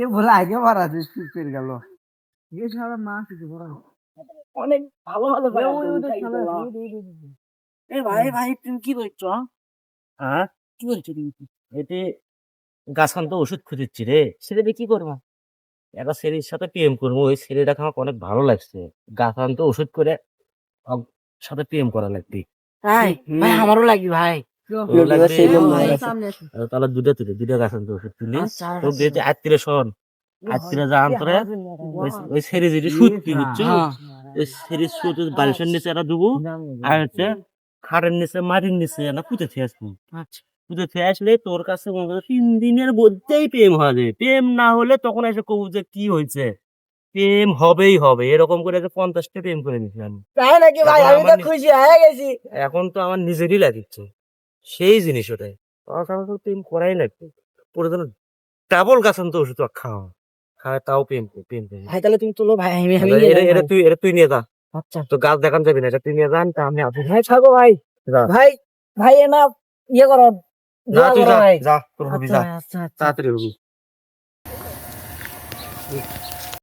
এ বলে আগে মারা পেয়ে গেল এ সারা মাছ কিছু বড় অনেক ভালো ভালো ভাই এ ভাই হুম। ভাই তুমি কি করছো? হ্যাঁ, কি করছো তুমি? এটি গাছখান তো ওষুধ খুঁজেছি রে। সেটা দিয়ে কি করবা? একটা ছেলের সাথে প্রেম করবো, ওই ছেলেটাকে আমাকে অনেক ভালো লাগছে। গাছখান তো ওষুধ করে ওর সাথে প্রেম করা লাগবে। ভাই ভাই আমারও লাগবে ভাই। ওর লাগবে সেই জন্য ভাই, আমার সামনে আসো। তাহলে দুইটা গাছান তো ওষুধ তুলি। আচ্ছা, তো আচ্ছা। দিয়েছে আত্মীয় শোন, আত্মীয় যান তোরে ওই ছেড়ে যেটি সুতি বুঝছো, হ্যাঁ। ওই ছেড়ে সুতি বালিশের নিচে একটা দেবো, আর হচ্ছে খাটের নিচে মাটির নিচে না পুঁতে থেকে আসবো। আচ্ছা পুঁতে থেকে আসলে তোর কাছে মনে করো 3 দিনের মধ্যেই প্রেম হবে। প্রেম না হলে তখন এসে কবু যে কি হয়েছে, প্রেম হবেই হবে। এরকম করে যে 50টা প্রেম করে নিছি আমি। তাই নাকি ভাই? এখন আমি তো আমার খুশি হয়ে গেছি। এখন তো আমার নিজেরই লাগিচ্ছে সেই জিনিস ওটাই। আমার তো প্রেম করাই লাগবে। পরে যেন ডাবল গাছান তো ওষুধ খাওয়া খায়, তাও প্রেম করে। ভাই তাহলে তুমি তোলো ভাই, আমি নিয়ে এটা যাই এটা ভাই। তুই নিয়ে যা। আচ্ছা তো গাছ দেখান যাবি না, এটা তুই নিয়ে যান, তা আমি আসি। ভাই থাকো ভাই। যা। ভাই ভাই এ না ইয়ে করো, না দোয়া তুই করো যা, ভাই। যা তোর হবি, আচ্ছা যা আচ্ছা আচ্ছা। তাড়াতাড়ি হবি।